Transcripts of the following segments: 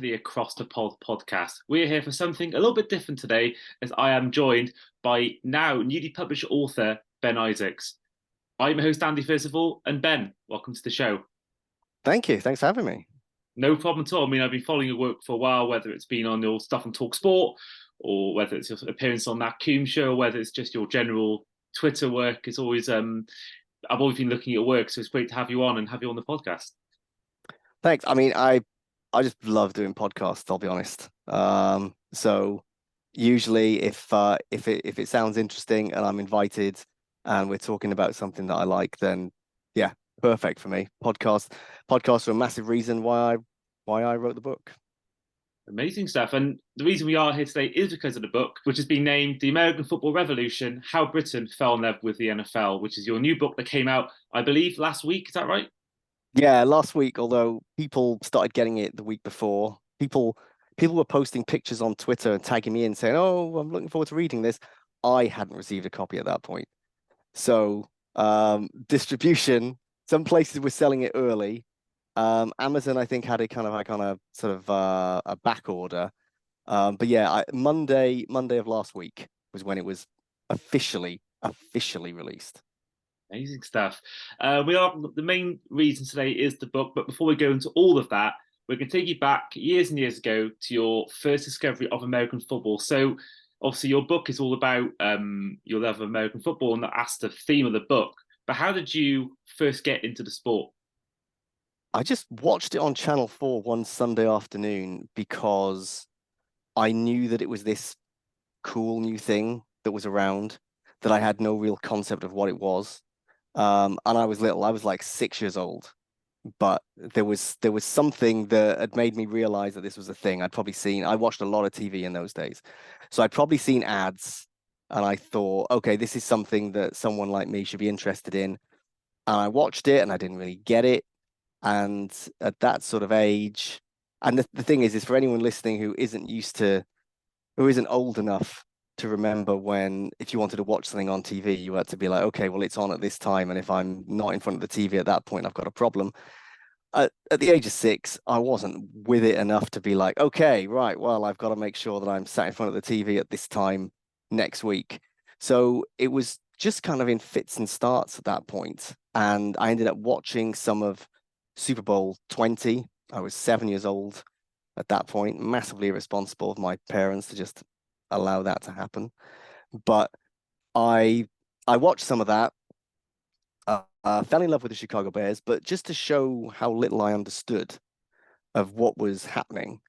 to the Across the Pod podcast. We're here for something a little bit different today, as I am joined by now newly published author Ben Isaacs. I'm your host Andy, first of all, and Ben, welcome to the show. Thank you. Thanks for having me. No problem at all. I mean, I've been following your work for a while, whether it's been on your stuff on Talk Sport, or whether it's your appearance on that Coombe show, or whether it's just your general Twitter work. It's always I've always been looking at your work, so it's great to have you on and have you on the podcast. Thanks. I just love doing podcasts, I'll be honest. So usually if it sounds interesting and I'm invited and we're talking about something that I like, then yeah, perfect for me. Podcasts are a massive reason why I wrote the book. Amazing stuff. And the reason we are here today is because of the book, which has been named The American Football Revolution, How Britain Fell in Love with the NFL, which is your new book that came out, I believe, last week. Is that right? Yeah, last week, although people started getting it the week before, people were posting pictures on Twitter and tagging me in saying, "Oh, I'm looking forward to reading this." I hadn't received a copy at that point. So distribution, some places were selling it early. Amazon, I think, had it kind of like on a sort of a back order. But yeah, Monday of last week was when it was officially released. Amazing stuff. We are the main reason today is the book, but before we go into all of that, we're going to take you back years and years ago to your first discovery of American football. So, obviously, your book is all about your love of American football, and that's the theme of the book. But how did you first get into the sport? I just watched it on Channel 4 one Sunday afternoon because I knew that it was this cool new thing that was around that I had no real concept of what it was. And I was little, I was like 6 years old, but there was something that had made me realize that this was a thing. I watched a lot of TV in those days. So I'd probably seen ads and I thought, okay, this is something that someone like me should be interested in. And I watched it and I didn't really get it. And at that sort of age, and the thing is for anyone listening who isn't old enough to remember when, if you wanted to watch something on TV, you had to be like, okay, well, it's on at this time. And if I'm not in front of the TV at that point, I've got a problem. At the age of 6, I wasn't with it enough to be like, okay, right, well, I've got to make sure that I'm sat in front of the TV at this time next week. So it was just kind of in fits and starts at that point. And I ended up watching some of Super Bowl 20. I was 7 years old at that point, massively irresponsible of my parents to just allow that to happen. But I watched some of that, fell in love with the Chicago Bears, but just to show how little I understood of what was happening,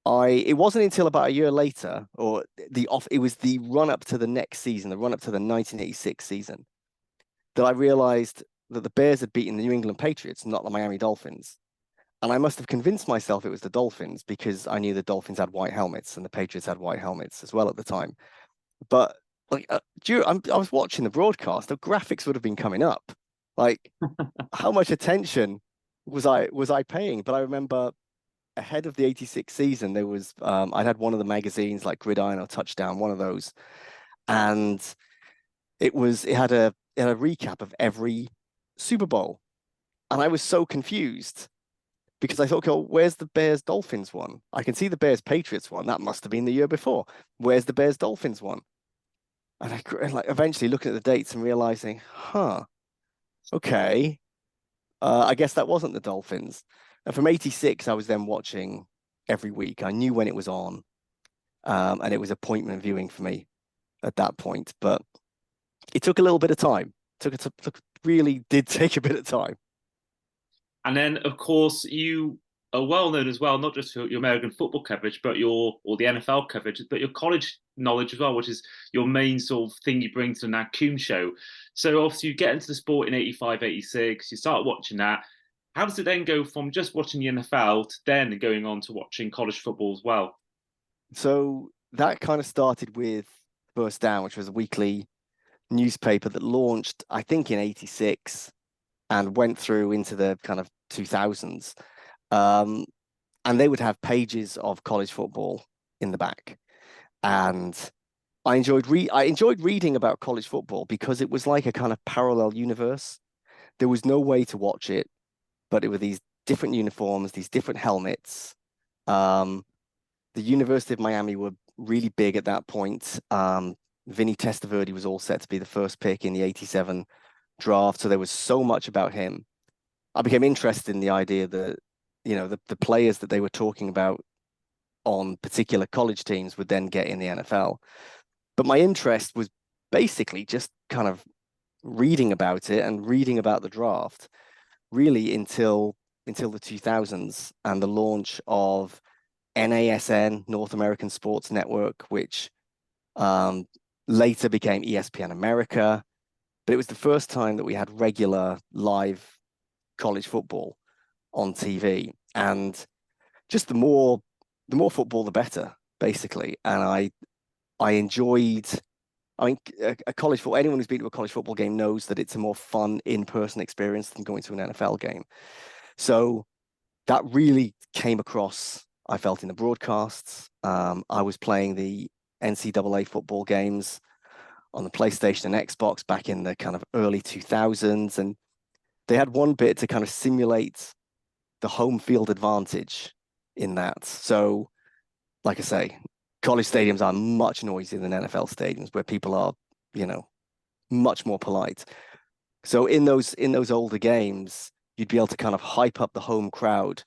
it wasn't until about a year later, or it was the run up to the next season, the run up to the 1986 season, that I realized that the Bears had beaten the New England Patriots, not the Miami Dolphins. And I must have convinced myself it was the Dolphins because I knew the Dolphins had white helmets and the Patriots had white helmets as well at the time. But like, I was watching the broadcast, the graphics would have been coming up. Like, how much attention was I paying? But I remember ahead of the '86 season, there was I had one of the magazines like Gridiron or Touchdown, one of those, and it had a recap of every Super Bowl, and I was so confused because I thought, okay, well, where's the Bears Dolphins one? I can see the Bears Patriots one. That must have been the year before. Where's the Bears Dolphins one? And like eventually looking at the dates and realizing, okay, I guess that wasn't the Dolphins. And from '86, I was then watching every week. I knew when it was on, and it was appointment viewing for me at that point. But it took a little bit of time. Really did take a bit of time. And then, of course, you are well known as well, not just for your American football coverage, but or the NFL coverage, but your college knowledge as well, which is your main sort of thing you bring to the Nat Coombe show. So obviously you get into the sport in 85, 86, you start watching that. How does it then go from just watching the NFL to then going on to watching college football as well? So that kind of started with First Down, which was a weekly newspaper that launched, I think, in '86 and went through into the kind of 2000s. And they would have pages of college football in the back. And I enjoyed reading about college football because it was like a kind of parallel universe. There was no way to watch it, but it were these different uniforms, these different helmets, The University of Miami were really big at that point. Vinny Testaverde was all set to be the first pick in the 87 draft. So there was so much about him. I became interested in the idea that, the players that they were talking about on particular college teams would then get in the NFL. But my interest was basically just kind of reading about it and reading about the draft really until the 2000s and the launch of NASN, North American Sports Network, which later became ESPN America. But it was the first time that we had regular live college football on TV. And just the more football, the better, basically. And I enjoyed. I mean, a college football. Anyone who's been to a college football game knows that it's a more fun in-person experience than going to an NFL game. So that really came across, I felt, in the broadcasts. I was playing the NCAA football games on the PlayStation and Xbox back in the kind of early 2000s, and they had one bit to kind of simulate the home field advantage in that. So, like I say, college stadiums are much noisier than NFL stadiums, where people are, much more polite. So in those older games, you'd be able to kind of hype up the home crowd,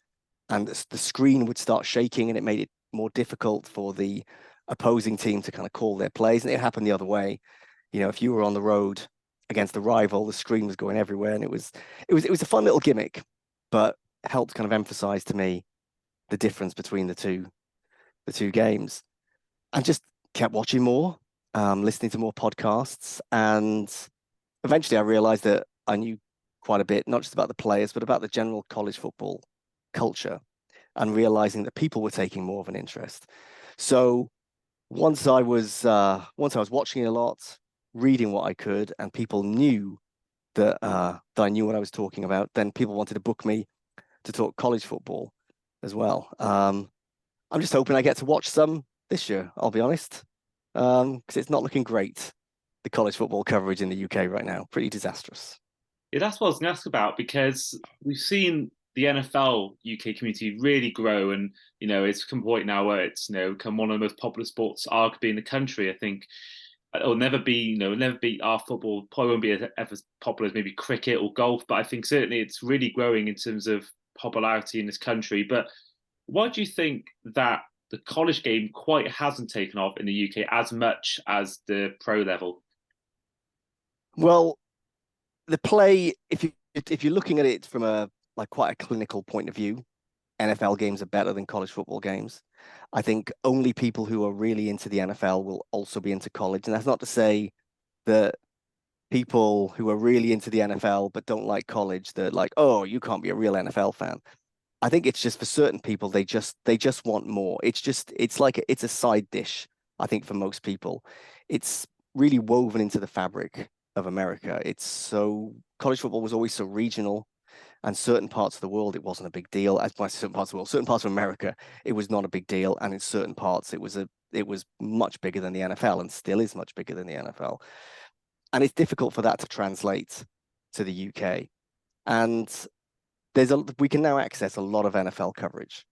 and the screen would start shaking, and it made it more difficult for the opposing team to kind of call their plays. And it happened the other way. If you were on the road against a rival, the screen was going everywhere, and it was a fun little gimmick, but helped kind of emphasize to me the difference between the two games, and just kept watching more, listening to more podcasts, and eventually I realized that I knew quite a bit, not just about the players, but about the general college football culture, and realizing that people were taking more of an interest. So once I was watching a lot, reading what I could, and people knew that I knew what I was talking about, then people wanted to book me to talk college football as well. I'm just hoping I get to watch some this year, I'll be honest, because it's not looking great, the college football coverage in the UK right now. Pretty disastrous. Yeah, that's what I was going to ask about because we've seen the NFL UK community really grow, and it's come a point now where it's become one of the most popular sports arguably in the country. I think it'll never be never beat our football. Probably won't be as popular as maybe cricket or golf, but I think certainly it's really growing in terms of popularity in this country. But why do you think that the college game quite hasn't taken off in the UK as much as the pro level? Well, the play, if you're looking at it from a like quite a clinical point of view, NFL games are better than college football games. I think only people who are really into the NFL will also be into college. And that's not to say that people who are really into the NFL but don't like college, that like, oh, you can't be a real NFL fan. I think it's just for certain people, they just want more. It's a side dish, I think, for most people. It's really woven into the fabric of America. It's so college football was always so regional, and certain parts of the world it wasn't a big deal. As by certain parts of the world, certain parts of America it was not a big deal, and in certain parts it was much bigger than the NFL, and still is much bigger than the NFL. And it's difficult for that to translate to the UK. And we can now access a lot of NFL coverage.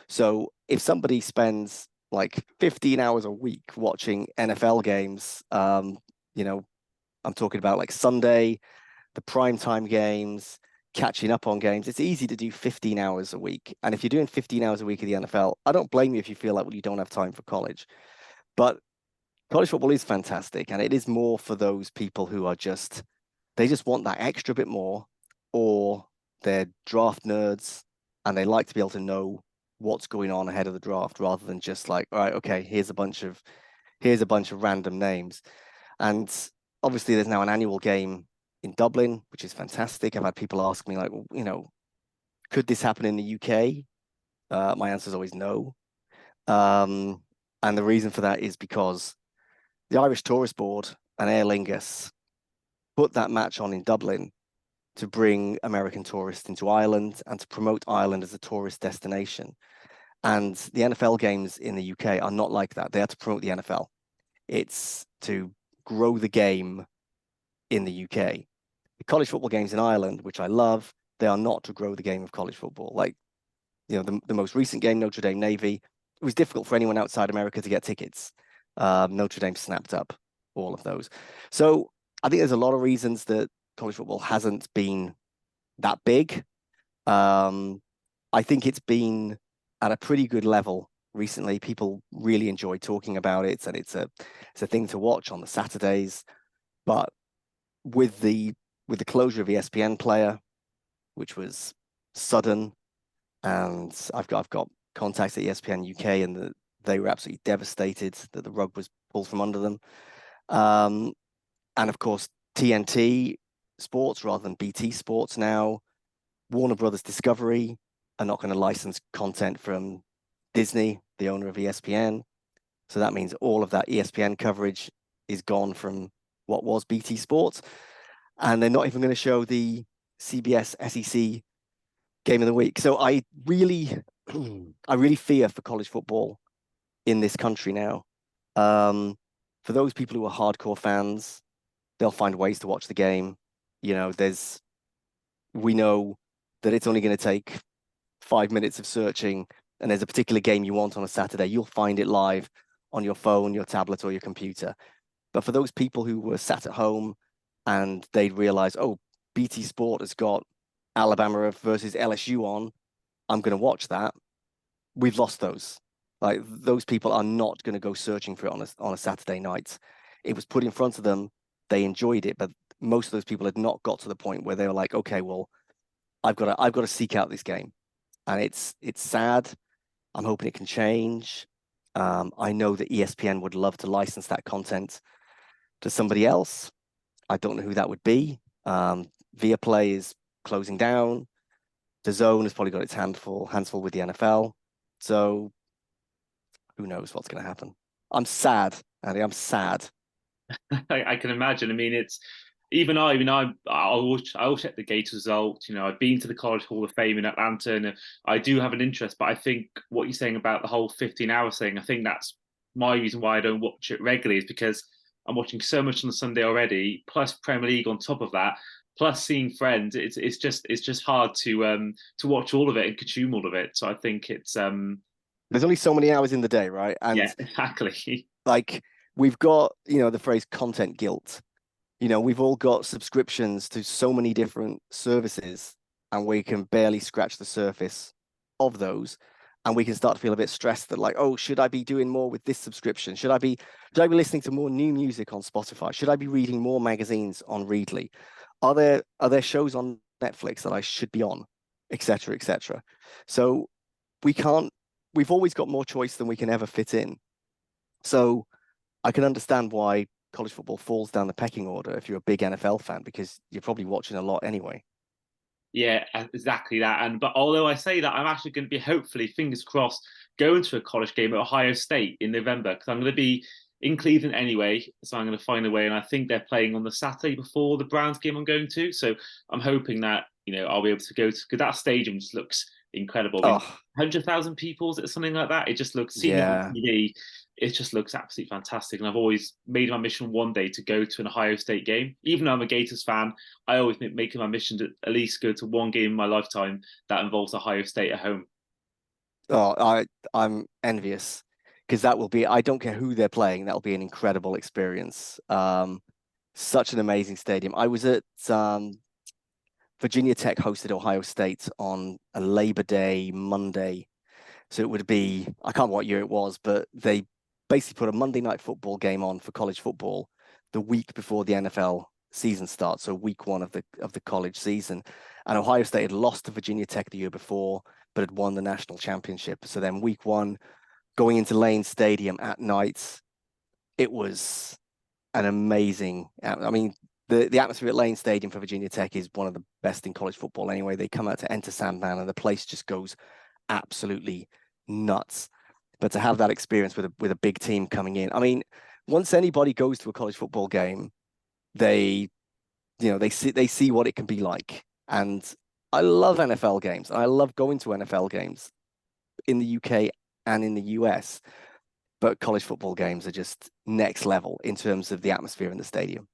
So if somebody spends like 15 hours a week watching NFL games, I'm talking about like Sunday, the prime time games, catching up on games. It's easy to do 15 hours a week. And if you're doing 15 hours a week of the NFL, I don't blame you if you feel like, well, you don't have time for college. But college football is fantastic. And it is more for those people who they just want that extra bit more, or they're draft nerds and they like to be able to know what's going on ahead of the draft rather than just like, all right, okay, here's a bunch of random names. And obviously there's now an annual game in Dublin, which is fantastic. I've had people ask me like, well, could this happen in the UK? My answer is always no. And the reason for that is because the Irish Tourist Board and Aer Lingus put that match on in Dublin to bring American tourists into Ireland and to promote Ireland as a tourist destination. And the NFL games in the UK are not like that. They are to promote the NFL. It's to grow the game in the UK. The college football games in Ireland, which I love, they are not to grow the game of college football. Like, the most recent game, Notre Dame Navy, it was difficult for anyone outside America to get tickets. Notre Dame snapped up all of those. So I think there's a lot of reasons that college football hasn't been that big. I think it's been at a pretty good level recently. People really enjoy talking about it, and it's a thing to watch on the Saturdays. But with the closure of ESPN Player, which was sudden, and I've got contacts at ESPN UK, and they were absolutely devastated that the rug was pulled from under them. And of course, TNT Sports rather than BT Sports now. Warner Brothers Discovery are not going to license content from Disney, the owner of ESPN. So that means all of that ESPN coverage is gone from what was BT Sports. And they're not even going to show the CBS SEC game of the week. So I really fear for college football in this country now. For those people who are hardcore fans, they'll find ways to watch the game. We know that it's only going to take 5 minutes of searching, and there's a particular game you want on a Saturday, you'll find it live on your phone, your tablet, or your computer. But for those people who were sat at home and they'd realize, oh, BT Sport has got Alabama versus LSU on, I'm going to watch that. We've lost those. Like, those people are not going to go searching for it on a Saturday night. It was put in front of them. They enjoyed it, but most of those people had not got to the point where they were like, okay, well, I've got to seek out this game. And it's sad. I'm hoping it can change. I know that ESPN would love to license that content to somebody else. I don't know who that would be. Viaplay is closing down. DAZN has probably got its hands full with the NFL. So who knows what's going to happen? I'm sad, Andy. I'm sad. I can imagine. I mean, it's even I always check the Gators result. I've been to the College Hall of Fame in Atlanta, and I do have an interest. But I think what you're saying about the whole 15-hour thing, I think that's my reason why I don't watch it regularly, is because I'm watching so much on the Sunday already, plus Premier League on top of that, plus seeing friends. It's just hard to watch all of it and consume all of it. So I think it's There's only so many hours in the day, right? yeah, And exactly. like, we've got, the phrase content guilt. We've all got subscriptions to so many different services, and we can barely scratch the surface of those. And we can start to feel a bit stressed that, like, oh, should I be doing more with this subscription? Should I be listening to more new music on Spotify? Should I be reading more magazines on Readly? Are there shows on Netflix that I should be on, etc., etc.? So we can't. We've always got more choice than we can ever fit in. So I can understand why college football falls down the pecking order if you're a big NFL fan, because you're probably watching a lot anyway. Yeah, exactly that. But although I say that, I'm actually going to be, hopefully, fingers crossed, going to a college game at Ohio State in November, because I'm going to be in Cleveland anyway. So I'm going to find a way, and I think they're playing on the Saturday before the Browns game I'm going to. So I'm hoping that I'll be able to go to, because that stadium just looks incredible. I mean, Oh, 100,000 people, something like that. It just looks, seeing it on yeah. TV, it just looks absolutely fantastic. And I've always made my mission one day to go to an Ohio State game. Even though I'm a Gators fan, I always make it my mission to at least go to one game in my lifetime that involves Ohio State at home. Oh, I'm envious, because that will be, I don't care who they're playing, that'll be an incredible experience. Such an amazing stadium. I was at Virginia Tech hosted Ohio State on a Labor Day Monday. So it would be, I can't remember what year it was, but they basically put a Monday night football game on for college football the week before the NFL season starts. So week one of the college season. And Ohio State had lost to Virginia Tech the year before, but had won the national championship. So then week one, going into Lane Stadium at night, it was an amazing, I mean, the atmosphere at Lane Stadium for Virginia Tech is one of the best in college football anyway. They come out to enter Sandman and the place just goes absolutely nuts. But to have that experience with a big team coming in, I mean, once anybody goes to a college football game, they they see what it can be like. And I love NFL games. I love going to NFL games in the UK and in the US. But college football games are just next level in terms of the atmosphere in the stadium.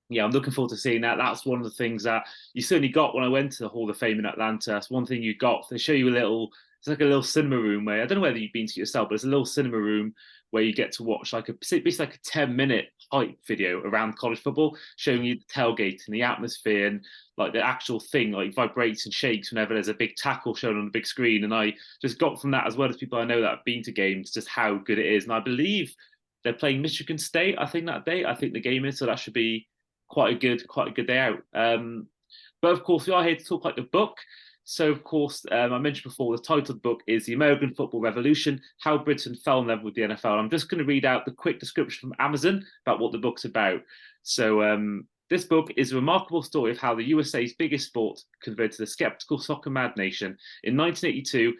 Yeah, I'm looking forward to seeing that. That's one of the things that you certainly got when I went to the Hall of Fame in Atlanta. That's one thing you got. They show you a little, it's like a little cinema room where I don't know whether you've been to yourself, but it's a little cinema room where you get to watch like basically like a 10-minute hype video around college football, showing you the tailgate and the atmosphere and like the actual thing like vibrates and shakes whenever there's a big tackle shown on the big screen. And I just got from that, as well as people I know that have been to games, just how good it is. And I believe they're playing Michigan State, I think that day. I think the game is, so that should be quite a good day out. But of course, we are here to talk about the book. So, of course, I mentioned before the title of the book is The American Football Revolution: How Britain Fell in Love with the NFL. I'm just going to read out the quick description from Amazon about what the book's about. So, this book is a remarkable story of how the USA's biggest sport converted a skeptical soccer mad nation. In 1982,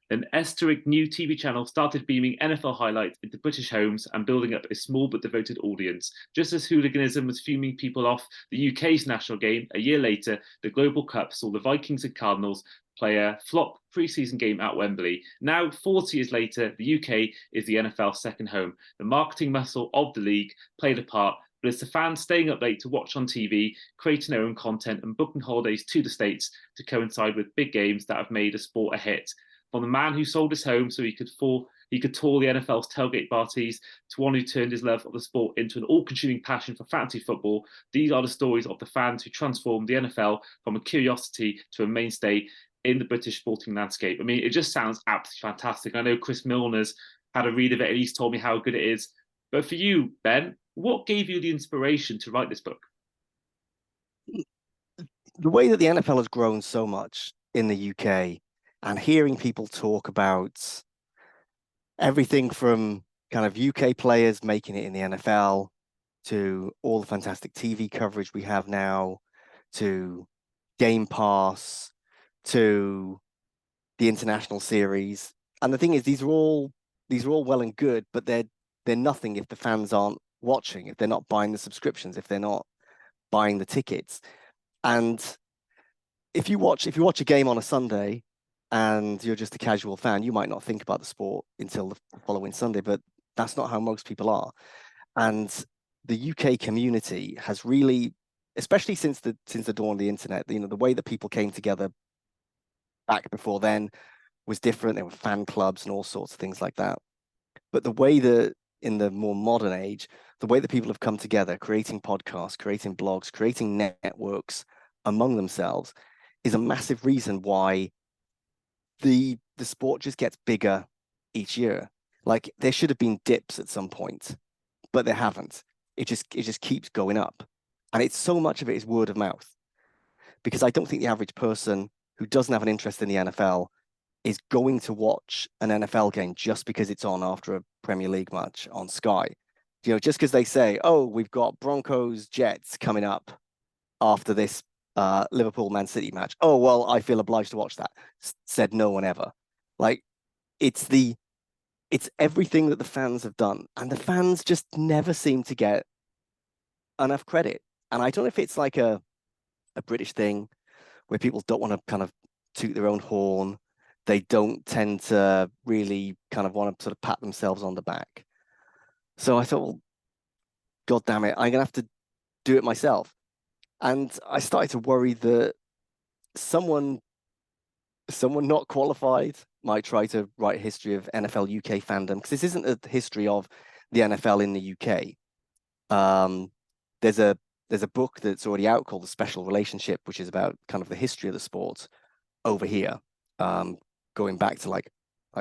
an esoteric new TV channel started beaming NFL highlights into British homes and building up a small but devoted audience. Just as hooliganism was fuming people off the UK's national game, a year later, the Global Cup saw the Vikings and Cardinals play a flop pre-season game at Wembley. Now, 40 years later, the UK is the NFL's second home. The marketing muscle of the league played a part, but it's the fans staying up late to watch on TV, creating their own content, and booking holidays to the States to coincide with big games that have made a sport a hit. From the man who sold his home so he could tour the NFL's tailgate parties to one who turned his love of the sport into an all-consuming passion for fantasy football, these are the stories of the fans who transformed the NFL from a curiosity to a mainstay in the British sporting landscape. I mean, it just sounds absolutely fantastic. I know Chris Milner's had a read of it and he's told me how good it is. But for you, Ben, what gave you the inspiration to write this book? The way that the NFL has grown so much in the UK, and hearing people talk about everything from kind of UK players making it in the NFL to all the fantastic TV coverage we have now, to Game Pass, to the international series. And the thing is, these are all well and good, but they're nothing if the fans aren't watching, if they're not buying the subscriptions, if they're not buying the tickets. And if you watch a game on a Sunday and you're just a casual fan, you might not think about the sport until the following Sunday, but that's not how most people are. And the UK community has really, especially since the dawn of the internet, the way that people came together back before then was different. There were fan clubs and all sorts of things like that. But the way that in the more modern age, the way that people have come together, creating podcasts, creating blogs, creating networks among themselves, is a massive reason why the sport just gets bigger each year. Like there should have been dips at some point, but there haven't. It just keeps going up. And it's so much of it is word of mouth. Because I don't think the average person who doesn't have an interest in the NFL is going to watch an NFL game just because it's on after a Premier League match on Sky. Just because they say, oh, we've got Broncos Jets coming up after this Liverpool Man City match. Oh, well, I feel obliged to watch that. Said no one ever. Like it's everything that the fans have done, and the fans just never seem to get enough credit. And I don't know if it's like a British thing where people don't want to kind of toot their own horn. They don't tend to really kind of want to sort of pat themselves on the back. So I thought, well, God damn it, I'm gonna have to do it myself. And I started to worry that someone not qualified might try to write a history of NFL UK fandom, because this isn't a history of the NFL in the UK. There's a book that's already out called The Special Relationship, which is about kind of the history of the sport over here, going back to like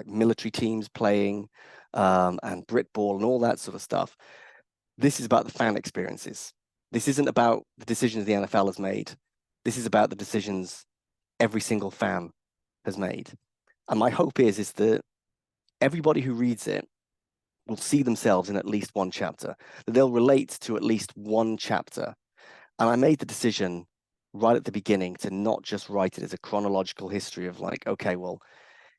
military teams playing, and Britball and all that sort of stuff. This is about the fan experiences. This isn't about the decisions the NFL has made. This is about the decisions every single fan has made. And my hope is that everybody who reads it will see themselves in at least one chapter, that they'll relate to at least one chapter. And I made the decision right at the beginning to not just write it as a chronological history of like, okay, well,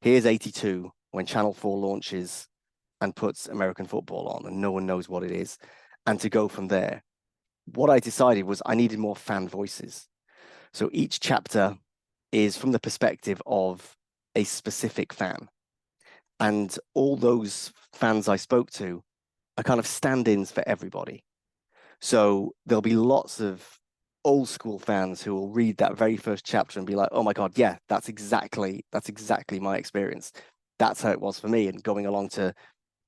here's 82 when Channel 4 launches and puts American football on and no one knows what it is, and to go from there. What I decided was I needed more fan voices. So each chapter is from the perspective of a specific fan. And all those fans I spoke to are kind of stand-ins for everybody. So there'll be lots of old school fans who will read that very first chapter and be like, "Oh my God, yeah, that's exactly my experience. That's how it was for me." And going along to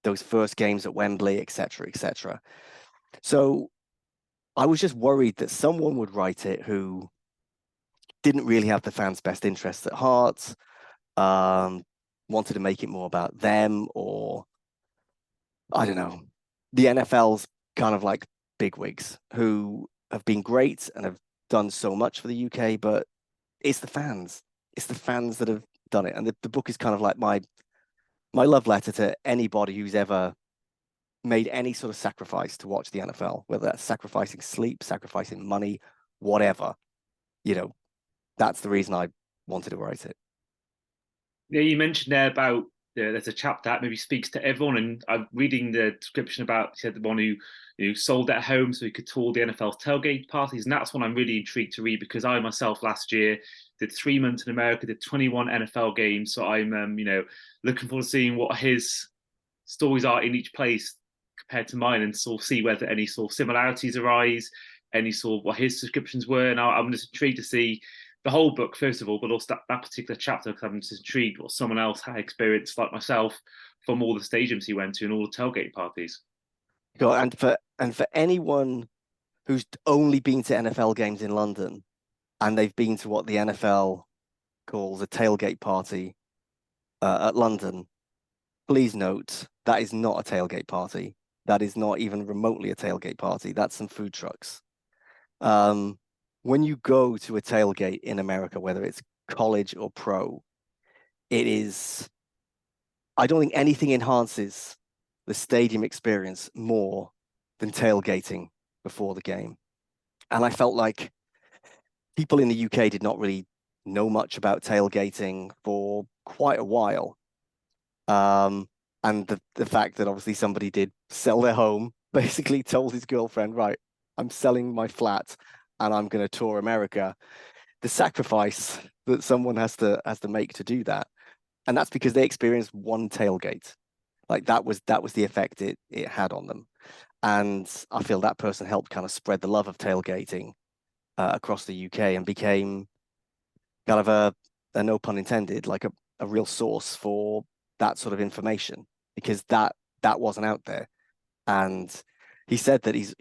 those first games at Wembley, etc., etc. So I was just worried that someone would write it who didn't really have the fans' best interests at heart, um, wanted to make it more about them, or I don't know. The NFL's kind of like bigwigs who have been great and have done so much for the UK, but it's the fans. It's the fans that have done it. And the book is kind of like my love letter to anybody who's ever made any sort of sacrifice to watch the NFL, whether that's sacrificing sleep, sacrificing money, whatever. You know, that's the reason I wanted to write it. Yeah, you mentioned there about there's a chapter that maybe speaks to everyone, and I'm reading the description about he said the one who sold at home so he could tour the NFL's tailgate parties, and that's one I'm really intrigued to read because I myself last year did 3 months in America, did 21 NFL games, so I'm looking forward to seeing what his stories are in each place compared to mine, and sort of see whether any sort of similarities arise, any sort of what his subscriptions were, and I'm just intrigued to see the whole book first of all, but also that particular chapter because I'm just intrigued what someone else had experienced like myself from all the stadiums he went to and all the tailgate parties. And for anyone who's only been to NFL games in London and they've been to what the NFL calls a tailgate party at London, please note that is not a tailgate party. That is not even remotely a tailgate party. That's some food trucks. Um, when you go to a tailgate in America, whether it's college or pro, it is, I don't think anything enhances the stadium experience more than tailgating before the game. And I felt like people in the UK did not really know much about tailgating for quite a while. And the fact that obviously somebody did sell their home, basically told his girlfriend, right, I'm selling my flat and I'm going to tour America. The sacrifice that someone has to make to do that, and that's because they experienced one tailgate. Like that was the effect it had on them, and I feel that person helped kind of spread the love of tailgating across the UK and became kind of a no pun intended, like a real source for that sort of information because that wasn't out there. And he said that he's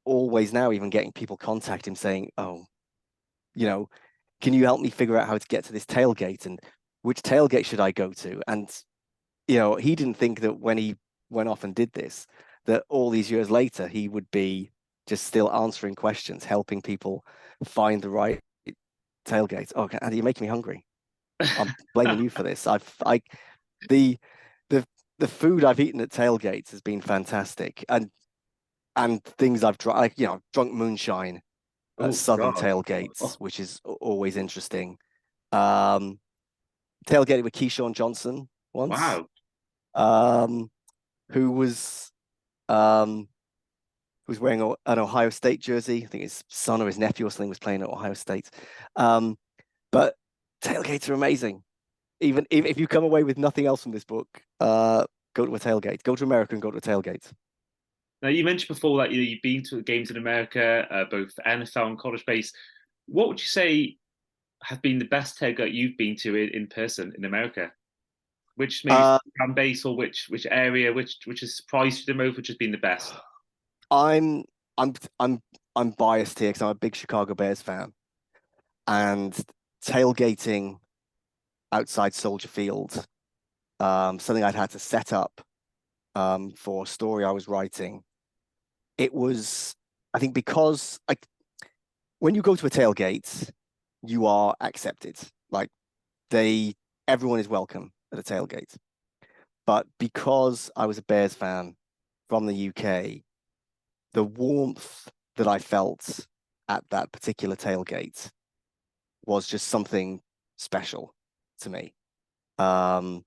always now even getting people contact him saying, "Oh, you know, can you help me figure out how to get to this tailgate and which tailgate should I go to?" And he didn't think that when he went off and did this, that all these years later he would be just still answering questions, helping people find the right tailgate. Oh, Andy, you're making me hungry. I'm blaming you for this. The the the food I've eaten at tailgates has been fantastic, and things I've drunk, like drunk moonshine at Oh Southern God. tailgates, Oh, which is always interesting. Um, Tailgated with Keyshawn Johnson once, wow. um, who um, was wearing an Ohio State jersey. I think his son or his nephew or something was playing at Ohio State. Um, but tailgates are amazing. Even if you come away with nothing else from this book, go to a tailgate. Go to America and go to a tailgate. Now you mentioned before that you've been to games in America, both NFL and college base. What would you say has been the best tailgate you've been to in person in America? Which maybe Uh, fan base or which area, which has surprised you the most, which has been the best? I'm I'm I'm I'm biased here because I'm a big Chicago Bears fan, and tailgating outside Soldier Field, something I'd had to set up for a story I was writing. It was, I think, because when you go to a tailgate, you are accepted. Like they, everyone is welcome at a tailgate. But because I was a Bears fan from the UK, the warmth that I felt at that particular tailgate was just something special to me. Um,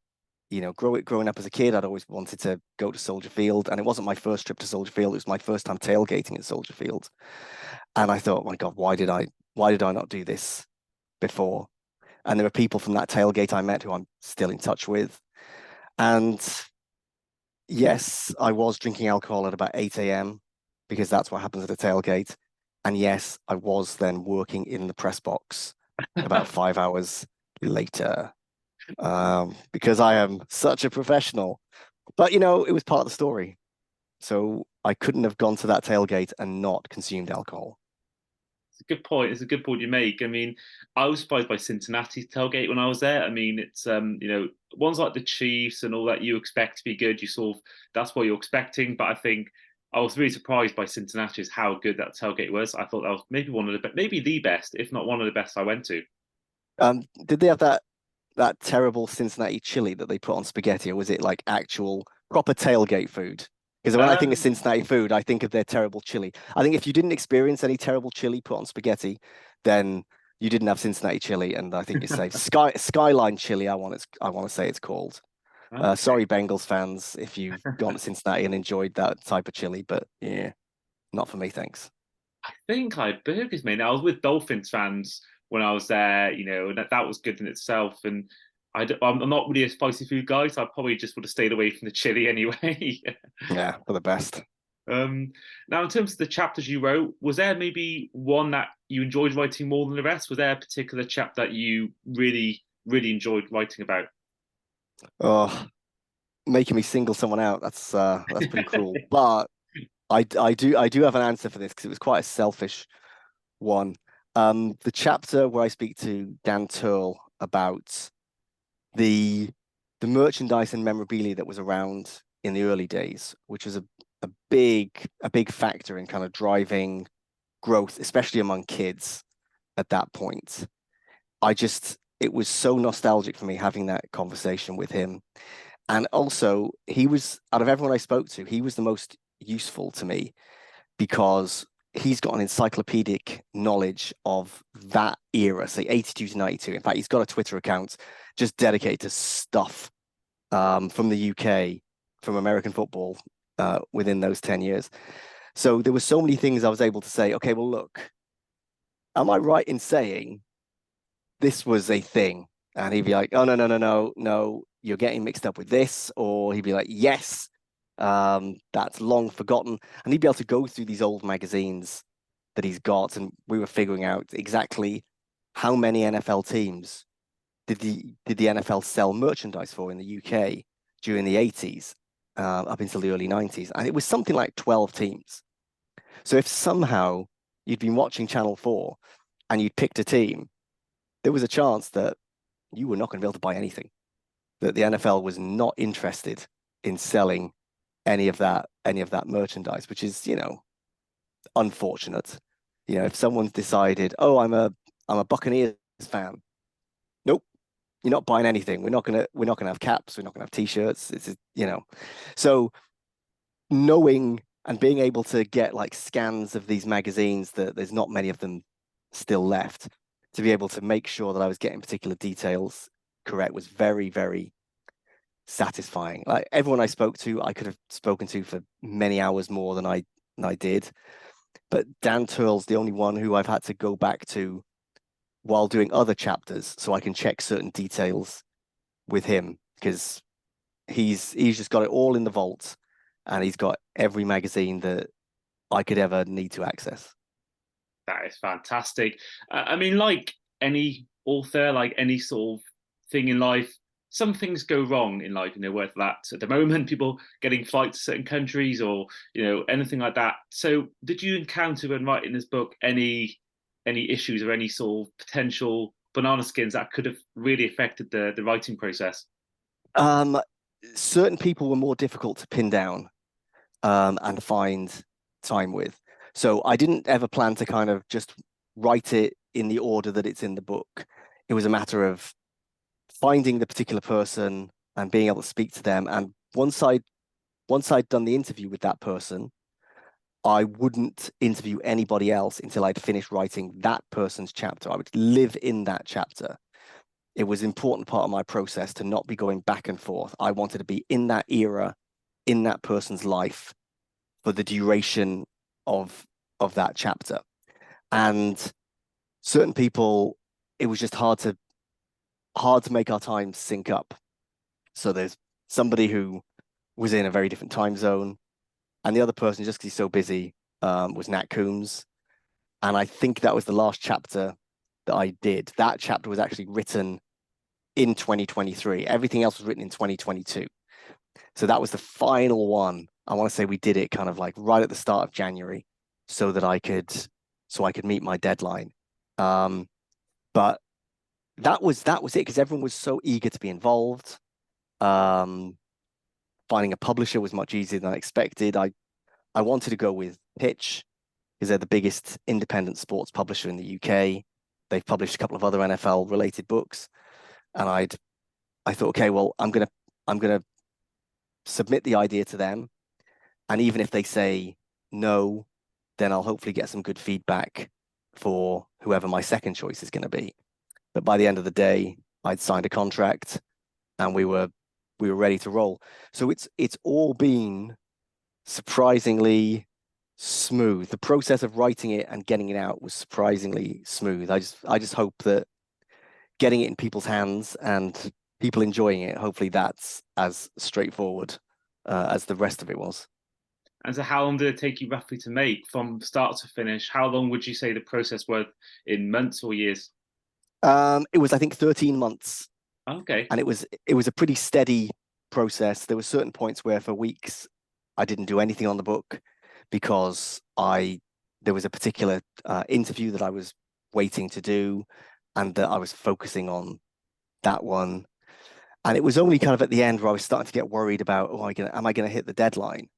growing up as a kid, I'd always wanted to go to Soldier Field, and it wasn't my first trip to Soldier Field. It was my first time tailgating at Soldier Field, and I thought, my God, why did I not do this before? And there were people from that tailgate I met who I'm still in touch with, and yes, I was drinking alcohol at about 8 a.m. because that's what happens at a tailgate. And yes, I was then working in the press box about 5 hours later, because I am such a professional. But it was part of the story. So I couldn't have gone to that tailgate and not consumed alcohol. It's a good point. It's a good point you make. I mean, I was surprised by Cincinnati's tailgate when I was there. I mean, it's ones like the Chiefs and all that you expect to be good. You sort of that's what you're expecting. But I think I was really surprised by Cincinnati's how good that tailgate was. I thought that was maybe one of maybe the best, if not one of the best I went to. Did they have that terrible Cincinnati chili that they put on spaghetti, or was it like actual proper tailgate food? Because when I think of Um, Cincinnati food, I think of their terrible chili. I think if you didn't experience any terrible chili put on spaghetti, then you didn't have Cincinnati chili, and I think you're safe. Skyline chili, I want to say it's called. okay. Sorry, Bengals fans, if you've gone to Cincinnati and enjoyed that type of chili, but yeah, not for me, thanks. I think I had burgers, mate. I was with Dolphins fans when I was there, and that was good in itself. And I'm not really a spicy food guy, so I probably just would have stayed away from the chili anyway. Yeah, for the best. um, Now, in terms of the chapters you wrote, was there maybe one that you enjoyed writing more than the rest? Was there a particular chapter that you really, really enjoyed writing about? Oh, making me single someone out. That's pretty cruel. But I do have an answer for this because it was quite a selfish one. The chapter where I speak to Dan Turl about the the merchandise and memorabilia that was around in the early days, which was a big factor in kind of driving growth, especially among kids at that point. It was so nostalgic for me having that conversation with him. And also, he was, out of everyone I spoke to, he was the most useful to me because he's got an encyclopedic knowledge of that era, say 82 to 92. In fact, he's got a Twitter account just dedicated to stuff from the UK, from American football within those 10 years. So there were so many things I was able to say, okay, well, look, am I right in saying this was a thing? And he'd be like, oh, no, no, no, no, no, you're getting mixed up with this. Or he'd be like, yes, that's long forgotten. And he'd be able to go through these old magazines that he's got. And we were figuring out exactly how many NFL teams did the NFL sell merchandise for in the UK during the 80s up until the early 90s. And it was something like 12 teams. So if somehow you'd been watching Channel 4 and you'd picked a team, there was a chance that you were not going to be able to buy anything, that the NFL was not interested in selling any of that merchandise, which is, unfortunate. If someone's decided, oh, I'm a Buccaneers fan. Nope, you're not buying anything. We're not gonna have caps. We're not gonna have t-shirts. So knowing and being able to get like scans of these magazines that there's not many of them still left to be able to make sure that I was getting particular details correct was very, very satisfying. Like everyone I spoke to, I could have spoken to for many hours more than I did. But Dan Turl's the only one who I've had to go back to while doing other chapters so I can check certain details with him because he's just got it all in the vault and he's got every magazine that I could ever need to access. That is fantastic. I mean, like any author, like any sort of thing in life, some things go wrong in life, whether that's at the moment people getting flights to certain countries or, anything like that. So did you encounter when writing this book any issues or any sort of potential banana skins that could have really affected the writing process? Um, Certain people were more difficult to pin down and find time with. So I didn't ever plan to kind of just write it in the order that it's in the book. It was a matter of finding the particular person and being able to speak to them. And once I'd done the interview with that person, I wouldn't interview anybody else until I'd finished writing that person's chapter. I would live in that chapter. It was an important part of my process to not be going back and forth. I wanted to be in that era, in that person's life for the duration of that chapter. And certain people, it was just hard to make our time sync up. So there's somebody who was in a very different time zone, and the other person, just because he's so busy, was Nat Coombs, and I think that was the last chapter that I did. That chapter was actually written in 2023. Everything else was written in 2022. So that was the final one. I want to say we did it kind of like right at the start of January, so that I could meet my deadline. But that was it, because everyone was so eager to be involved. Um, Finding a publisher was much easier than I expected. I wanted to go with Pitch because they're the biggest independent sports publisher in the UK. They've published a couple of other NFL related books, and I thought, okay, well, I'm gonna submit the idea to them, and even if they say no, then I'll hopefully get some good feedback for whoever my second choice is going to be. But by the end of the day, I'd signed a contract, and we were ready to roll. So it's all been surprisingly smooth. The process of writing it and getting it out was surprisingly smooth. I just hope that getting it in people's hands and people enjoying it, hopefully that's as straightforward as the rest of it was. And so, how long did it take you roughly to make from start to finish? How long would you say the process was in months or years? It was, I think, 13 months, Okay. and it was a pretty steady process. There were certain points where for weeks I didn't do anything on the book because I there was a particular interview that I was waiting to do, and that I was focusing on that one. And it was only kind of at the end where I was starting to get worried about, oh, am I gonna hit the deadline?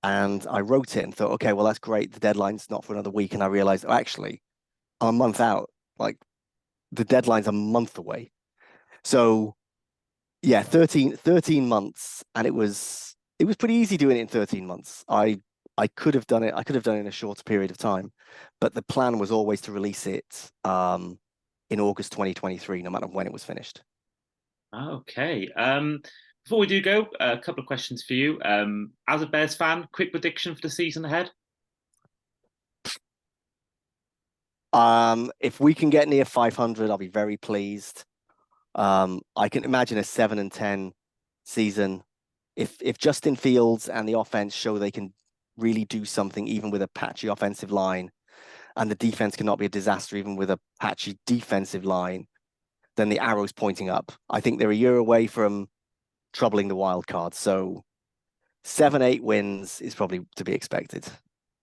And I wrote it and thought, okay, well, that's great. The deadline's not for another week. And I realized, oh, actually, I'm a month out. Like, the deadline's a month away. So yeah, 13 months. And it was pretty easy doing it in 13 months. I could have done it. I could have done it in a shorter period of time, but the plan was always to release it in August 2023, no matter when it was finished. Okay. Before we do go, a couple of questions for you. As a Bears fan, quick prediction for the season ahead. If we can get near 500, I'll be very pleased. I can imagine a 7-10 season. If Justin Fields and the offense show they can really do something, even with a patchy offensive line, and the defense cannot be a disaster, even with a patchy defensive line, then the arrow's pointing up. I think they're a year away from troubling the wild card. So 7-8 wins is probably to be expected.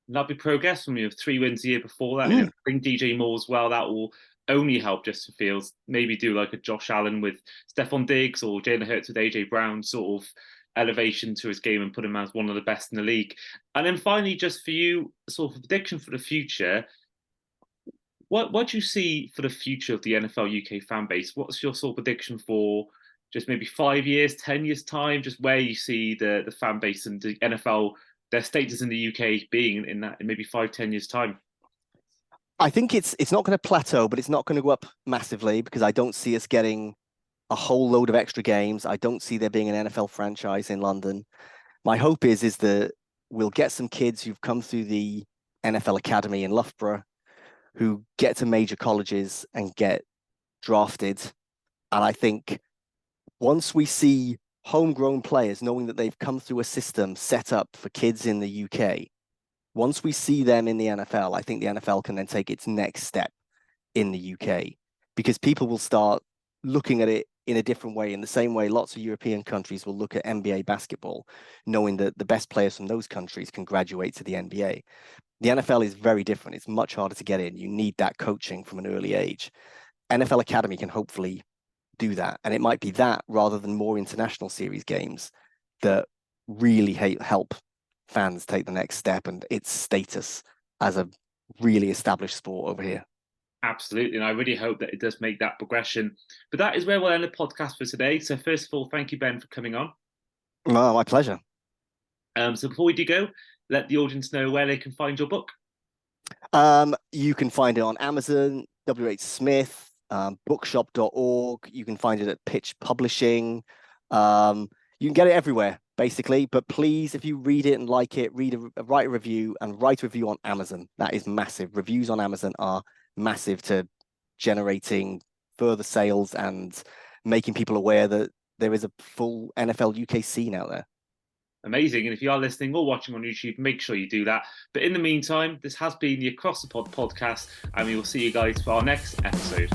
And that'll be progress from you. 3 wins the year before that. And Mm. if bring DJ Moore as well, that will only help Justin Fields. Maybe do like a Josh Allen with Stephon Diggs or Jalen Hurts with AJ Brown sort of elevation to his game and put him as one of the best in the league. And then finally, just for you, sort of prediction for the future. What do you see for the future of the NFL UK fan base? What's your sort of prediction for just maybe 5 years, 10 years time? Just where you see the fan base and the NFL, their status in the UK being in that in maybe 5, 10 years time. I think it's not going to plateau, but it's not going to go up massively because I don't see us getting a whole load of extra games. I don't see there being an NFL franchise in London. My hope is that we'll get some kids who've come through the NFL Academy in Loughborough who get to major colleges and get drafted. And I think once we see homegrown players knowing that they've come through a system set up for kids in the UK, once we see them in the NFL, I think the NFL can then take its next step in the UK because people will start looking at it in a different way, in the same way lots of European countries will look at NBA basketball, knowing that the best players from those countries can graduate to the NBA. The NFL is very different. It's much harder to get in. You need that coaching from an early age. NFL Academy can hopefully do that. And it might be that rather than more international series games that really help fans take the next step and its status as a really established sport over here. Absolutely. And I really hope that it does make that progression. But that is where we'll end the podcast for today. So, first of all, thank you, Ben, for coming on. Oh, my pleasure. So, before we do go, let the audience know where they can find your book. You can find it on Amazon, WH Smith, bookshop.org. You can find it at Pitch Publishing. You can get it everywhere, basically. But please, if you read it and like it, write a review and write a review on Amazon. That is massive. Reviews on Amazon are massive to generating further sales and making people aware that there is a full NFL UK scene out there. Amazing. And if you are listening or watching on YouTube, make sure you do that. But in the meantime, this has been the Across the Pod podcast, and we will see you guys for our next episode.